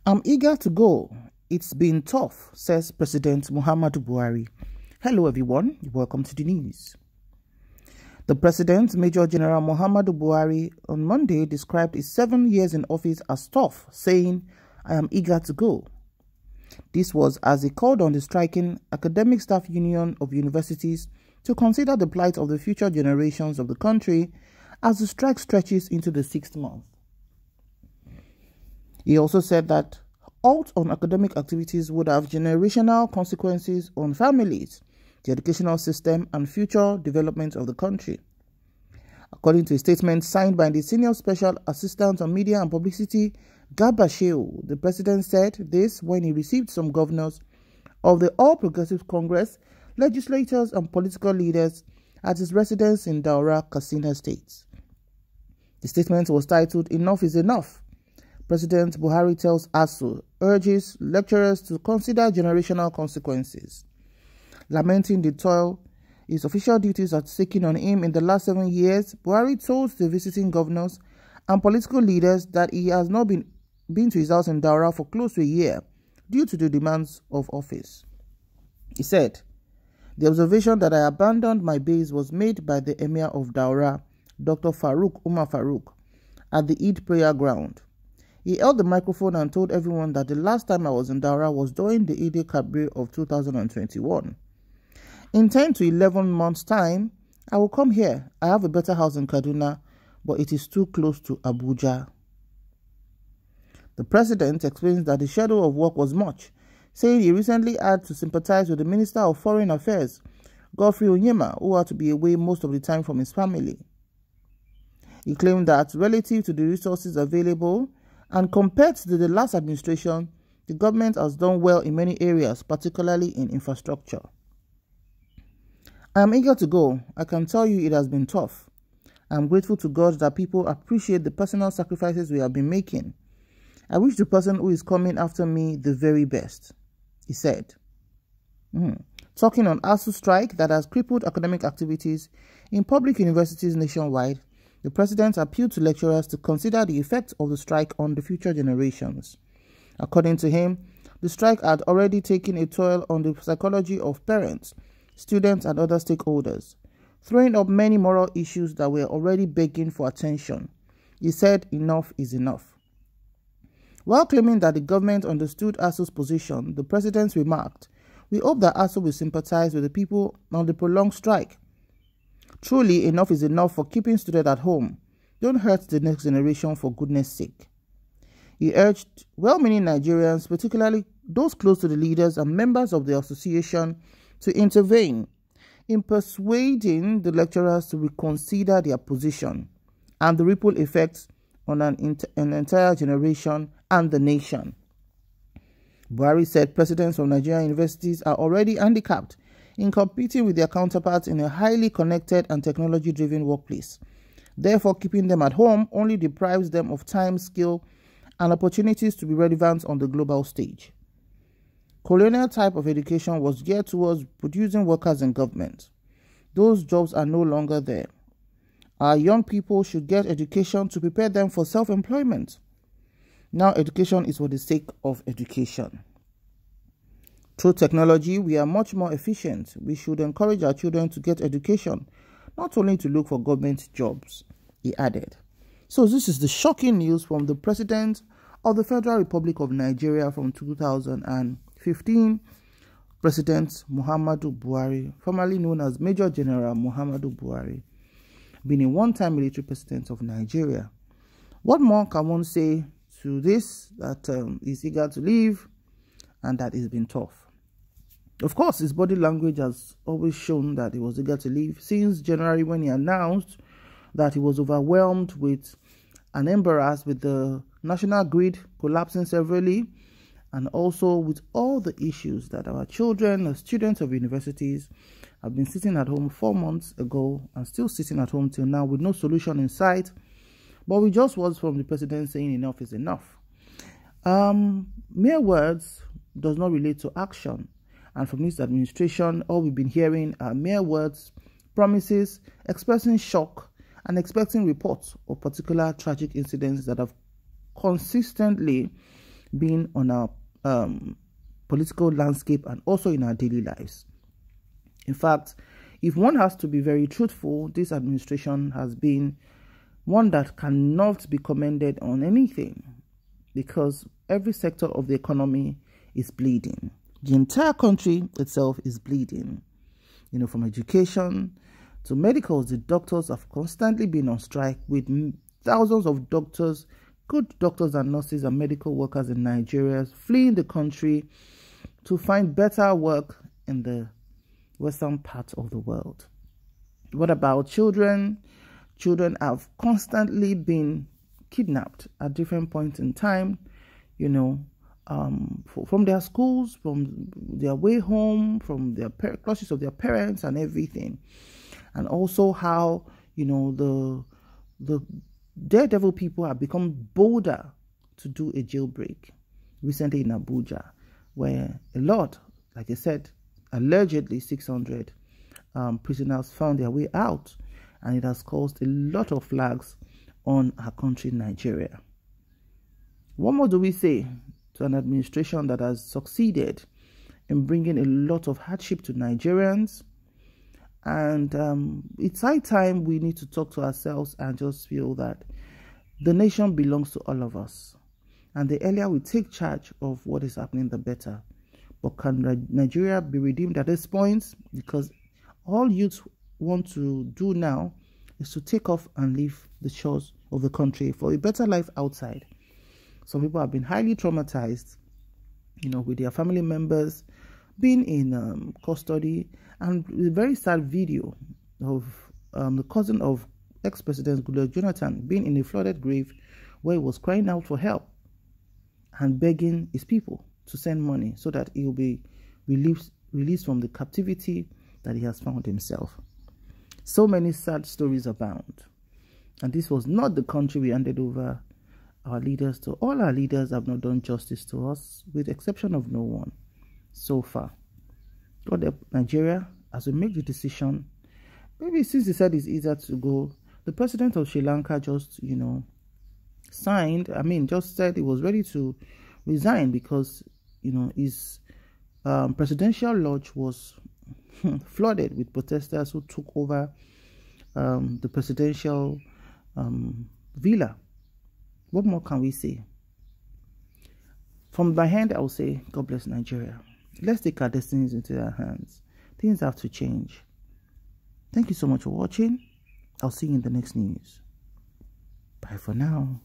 I'm eager to go. It's been tough, says President Muhammadu Buhari. Hello everyone, welcome to the news. The President, Major General Muhammadu Buhari, on Monday described his 7 years in office as tough, saying, "I am eager to go." This was as he called on the striking Academic Staff Union of Universities to consider the plight of the future generations of the country as the strike stretches into the 6th month. He also said that halt on academic activities would have generational consequences on families, the educational system, and future development of the country. According to a statement signed by the Senior Special Assistant on Media and Publicity, Garba Shehu, the President said this when he received some governors of the All Progressive Congress, legislators, and political leaders at his residence in Daura, Katsina State. The statement was titled, "Enough is Enough." President Buhari tells ASU, urges lecturers to consider generational consequences. Lamenting the toll his official duties are taking on him in the last 7 years, Buhari told the visiting governors and political leaders that he has not been to his house in Daura for close to a year due to the demands of office. He said, "The observation that I abandoned my base was made by the Emir of Daura, Dr. Umar Farouk, at the Eid prayer ground. He held the microphone and told everyone that the last time I was in Daura was during the Eid al-Kabir of 2021. In 10 to 11 months' time, I will come here. I have a better house in Kaduna, but it is too close to Abuja." The president explains that the schedule of work was much, saying he recently had to sympathize with the Minister of Foreign Affairs, Godfrey Onyema, who had to be away most of the time from his family. He claimed that relative to the resources available and compared to the last administration, the government has done well in many areas, particularly in infrastructure. "I am eager to go. I can tell you it has been tough. I am grateful to God that people appreciate the personal sacrifices we have been making. I wish the person who is coming after me the very best," he said. Talking on ASU strike that has crippled academic activities in public universities nationwide, the president appealed to lecturers to consider the effect of the strike on the future generations. According to him, the strike had already taken a toll on the psychology of parents, students, and other stakeholders, throwing up many moral issues that were already begging for attention. He said enough is enough. While claiming that the government understood ASU's position, the president remarked, "We hope that ASU will sympathize with the people on the prolonged strike. Truly, enough is enough for keeping students at home. Don't hurt the next generation for goodness sake." He urged well-meaning Nigerians, particularly those close to the leaders and members of the association, to intervene in persuading the lecturers to reconsider their position and the ripple effects on an entire generation and the nation. Buhari said presidents of Nigerian universities are already handicapped in competing with their counterparts in a highly connected and technology-driven workplace. Therefore, keeping them at home only deprives them of time, skill, and opportunities to be relevant on the global stage. Colonial type of education was geared towards producing workers in government. Those jobs are no longer there. Our young people should get education to prepare them for self-employment. Now education is for the sake of education. Through technology, we are much more efficient. We should encourage our children to get education, not only to look for government jobs, he added. So this is the shocking news from the President of the Federal Republic of Nigeria from 2015, President Muhammadu Buhari, formerly known as Major General Muhammadu Buhari, being a one-time military president of Nigeria. What more can one say to this? That he's eager to leave and that it's been tough. Of course, his body language has always shown that he was eager to leave since January, when he announced that he was overwhelmed with and embarrassed with the national grid collapsing severally, and also with all the issues that our children, as students of universities, have been sitting at home 4 months ago and still sitting at home till now with no solution in sight. But we just was from the president saying enough is enough. Mere words does not relate to action. And from this administration, all we've been hearing are mere words, promises, expressing shock, and expecting reports of particular tragic incidents that have consistently being on our political landscape and also in our daily lives. In fact, if one has to be very truthful, this administration has been one that cannot be commended on anything, because every sector of the economy is bleeding. The entire country itself is bleeding. You know, from education to medicals, the doctors have constantly been on strike, with thousands of doctors, good doctors and nurses and medical workers in Nigeria fleeing the country to find better work in the western part of the world. What about children? Children have constantly been kidnapped at different points in time, you know, from their schools, from their way home, from their clutches of their parents and everything. And also how, you know, the daredevil people have become bolder to do a jailbreak. Recently in Abuja, where a lot, like I said, allegedly 600 prisoners found their way out, and it has caused a lot of flags on our country, Nigeria. What more do we say to an administration that has succeeded in bringing a lot of hardship to Nigerians? And it's high time we need to talk to ourselves and just feel that the nation belongs to all of us. And the earlier we take charge of what is happening, the better. But can Nigeria be redeemed at this point? Because all youths want to do now is to take off and leave the shores of the country for a better life outside. Some people have been highly traumatized, you know, with their family members being in custody. And a very sad video of the cousin of ex-president Goodluck Jonathan being in a flooded grave, where he was crying out for help and begging his people to send money so that he will be released from the captivity that he has found himself. So many sad stories abound. And this was not the country we handed over our leaders to. All our leaders have not done justice to us, with the exception of no one so far. God help Nigeria as we make the decision. Maybe since he said it's easier to go, the president of Sri Lanka just, you know, just said he was ready to resign because, you know, his presidential lodge was flooded with protesters who took over the presidential villa. What more can we say? From my hand, I will say, God bless Nigeria. Let's take our destinies into our hands. Things have to change. Thank you so much for watching. I'll see you in the next news. Bye for now.